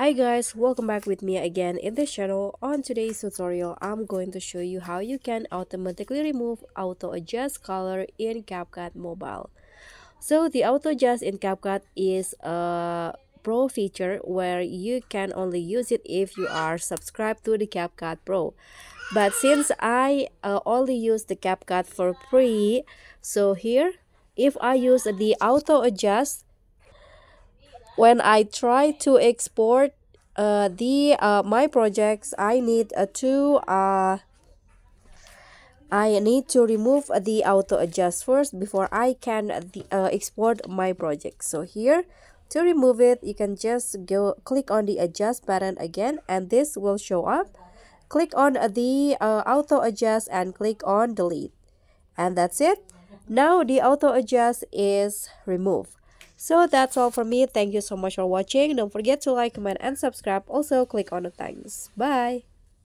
Hi guys, welcome back with me again in this channel. On today's tutorial, I'm going to show you how you can automatically remove auto adjust color in CapCut mobile. So the auto adjust in CapCut is a pro feature where you can only use it if you are subscribed to the CapCut Pro. But since I only use the CapCut for free, so here if I use the auto adjust when I try to export the my projects, I need to remove the auto adjust first before I can export my project. So here, to remove it, you can just go click on the adjust button again, and this will show up. Click on the auto adjust and click on delete, and that's it. Now the auto adjust is removed. So that's all from me. Thank you so much for watching. Don't forget to like, comment, and subscribe. Also click on the thanks. Bye.